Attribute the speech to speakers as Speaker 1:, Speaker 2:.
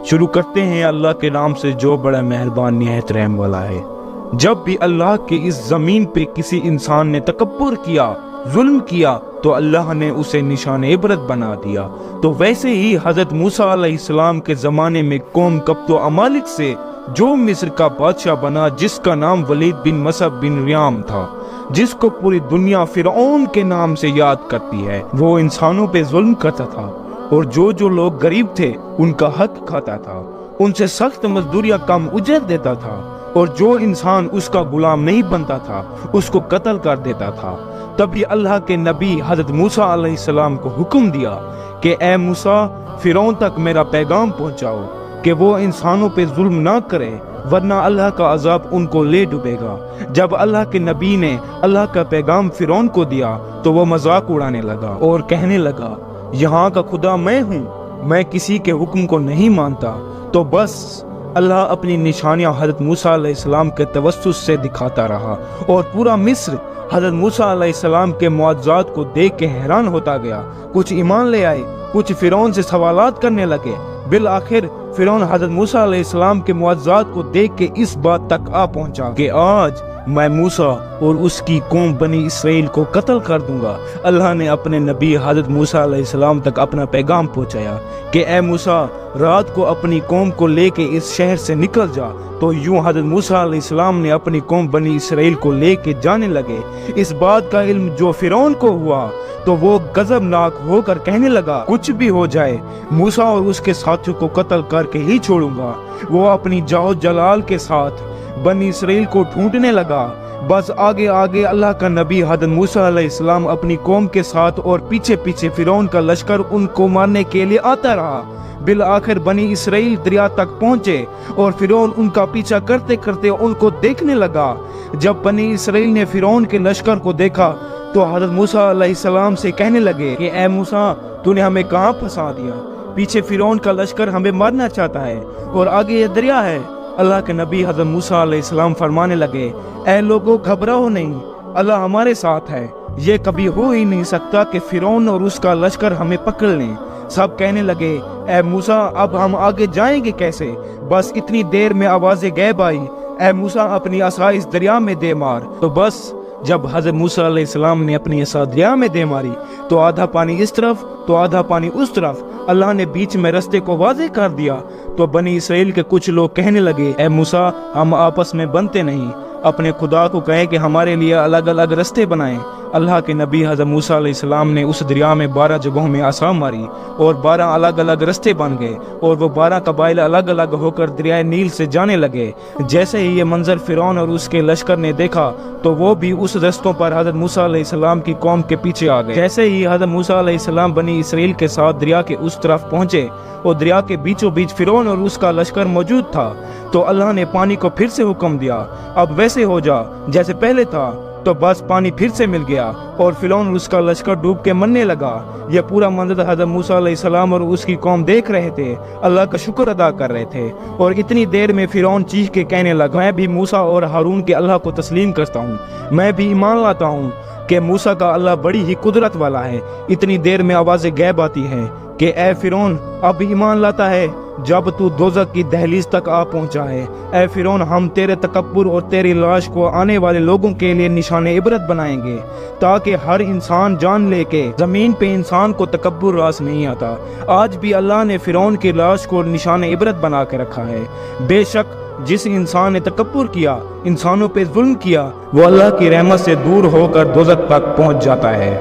Speaker 1: شروع کرتے ہیں اللہ کے نام سے جو بڑا مہربان نہایت رحم والا ہے۔ جب بھی اللہ کے اس زمین پہ کسی انسان نے تکبر کیا، ظلم کیا، تو اللہ نے اسے نشان عبرت بنا دیا۔ تو ویسے ہی حضرت موسیٰ علیہ السلام کے زمانے میں قوم قبط و امالک سے جو مصر کا بادشاہ بنا، جس کا نام ولید بن مسعب بن ریام تھا، جس کو پوری دنیا فرعون کے نام سے یاد کرتی ہے، وہ انسانوں پہ ظلم کرتا تھا اور جو لوگ غریب تھے ان کا حق کھاتا تھا، ان سے سخت مزدوریاں کم اجرت دیتا تھا، اور جو انسان اس کا غلام نہیں بنتا تھا اس کو قتل کر دیتا تھا۔ تبھی اللہ کے نبی حضرت موسیٰ علیہ السلام کو حکم دیا کہ اے موسیٰ، فرعون تک میرا پیغام پہنچاؤ کہ وہ انسانوں پہ ظلم نہ کرے، ورنہ اللہ کا عذاب ان کو لے ڈوبے گا۔ جب اللہ کے نبی نے اللہ کا پیغام فرعون کو دیا تو وہ مذاق اڑانے لگا اور کہنے لگا، یہاں کا خدا میں ہوں، میں کسی کے حکم کو نہیں مانتا۔ تو بس اللہ اپنی نشانیاں حضرت موسیٰ علیہ السلام کے توسط سے دکھاتا رہا، اور پورا مصر حضرت موسیٰ علیہ السلام کے معجزات کو دیکھ کے حیران ہوتا گیا۔ کچھ ایمان لے آئے، کچھ فرعون سے سوالات کرنے لگے۔ بالآخر فرعون حضرت موسیٰ علیہ السلام کے معجزات کو دیکھ کے اس بات تک آ پہنچا کہ آج میں موسیٰ اور اس کی قوم بنی اسرائیل کو قتل کر دوں گا۔ اللہ نے اپنے نبی حضرت موسیٰ علیہ السلام تک اپنا پیغام پہنچایا کہ اے موسیٰ، رات کو اپنی قوم کو لے کے اس شہر سے نکل جا۔ تو یوں حضرت موسیٰ علیہ السلام نے اپنی قوم بنی اسرائیل کو لے کے جانے لگے۔ اس بات کا علم جو فرعون کو ہوا تو وہ غضبناک ہو کر کہنے لگا، کچھ بھی ہو جائے موسیٰ اور اس کے ساتھیوں کو قتل کر کے ہی چھوڑوں گا۔ وہ اپنی جاؤ جلال کے ساتھ بنی اسرائیل کو ڈھونڈنے لگا۔ بس آگے آگے اللہ کا نبی حضرت موسیٰ علیہ السلام اپنی قوم کے ساتھ، اور پیچھے پیچھے فرعون کا لشکر ان کو مارنے کے لیے آتا رہا۔ بالآخر بنی اسرائیل دریا تک پہنچے اور فرعون ان کا پیچھا کرتے کرتے ان کو دیکھنے لگا۔ جب بنی اسرائیل نے فرعون کے لشکر کو دیکھا تو حضرت موسیٰ علیہ السلام سے کہنے لگے کہ اے موسیٰ، تو نے ہمیں کہاں پھنسا دیا؟ پیچھے فرعون کا لشکر ہمیں مارنا چاہتا ہے اور آگے یہ دریا ہے۔ اللہ کے نبی حضرت موسیٰ علیہ السلام فرمانے لگے، اے لوگو، گھبراؤ نہیں، اللہ ہمارے ساتھ ہے۔ یہ کبھی ہو ہی نہیں سکتا کہ فرعون اور اس کا لشکر ہمیں پکڑ لیں۔ سب کہنے لگے، اے موسیٰ، اب ہم آگے جائیں گے کیسے؟ بس اتنی دیر میں آواز غیب آئی، اے موسیٰ، اپنی عصا اس دریا میں دے مار۔ تو بس جب حضرت موسیٰ علیہ السلام نے اپنی عصا دریا میں دے ماری تو آدھا پانی اس طرف تو آدھا پانی اس طرف، اللہ نے بیچ میں رستے کو واضح کر دیا۔ تو بنی اسرائیل کے کچھ لوگ کہنے لگے، اے موسیٰ، ہم آپس میں بنتے نہیں، اپنے خدا کو کہیں کہ ہمارے لیے الگ الگ رستے بنائیں۔ اللہ کے نبی حضرت موسیٰ علیہ السلام نے اس دریا میں 12 جگہوں میں عصا ماری اور 12 الگ الگ رستے بن گئے، اور وہ 12 قبائل الگ الگ ہو کر دریائے نیل سے جانے لگے۔ جیسے ہی یہ منظر فرعون اور اس کے لشکر نے دیکھا تو وہ بھی اس رستوں پر حضرت موسیٰ علیہ السلام کی قوم کے پیچھے آ گئے۔ جیسے ہی حضرت موسیٰ علیہ السلام بنی اسرائیل کے ساتھ دریا کے اس طرف پہنچے اور دریا کے بیچوں بیچ فرعون اور اس کا لشکر موجود تھا، تو اللہ نے پانی کو پھر سے حکم دیا، اب ویسے ہو جا جیسے پہلے تھا۔ تو بس پانی پھر سے مل گیا اور فرعون اور اس کا لشکر ڈوب کے مرنے لگا۔ یہ پورا منظر حضرت موسیٰ علیہ السلام اور اس کی قوم دیکھ رہے تھے، اللہ کا شکر ادا کر رہے تھے، اور اتنی دیر میں فرعون چیخ کے کہنے لگا، میں بھی موسیٰ اور ہارون کے اللہ کو تسلیم کرتا ہوں، میں بھی ایمان لاتا ہوں کہ موسیٰ کا اللہ بڑی ہی قدرت والا ہے۔ اتنی دیر میں آواز غیب آتی ہے کہ اے فرعون، اب ایمان لاتا ہے جب تو دوزخ کی دہلیز تک آ پہنچا ہے۔ اے فرعون، ہم تیرے تکبر اور تیری لاش کو آنے والے لوگوں کے لیے نشان عبرت بنائیں گے، تاکہ ہر انسان جان لے کہ زمین پہ انسان کو تکبر راس نہیں آتا۔ آج بھی اللہ نے فرعون کی لاش کو نشان عبرت بنا کے رکھا ہے۔ بے شک جس انسان نے تکبر کیا، انسانوں پہ ظلم کیا، وہ اللہ کی رحمت سے دور ہو کر دوزخ تک پہنچ جاتا ہے۔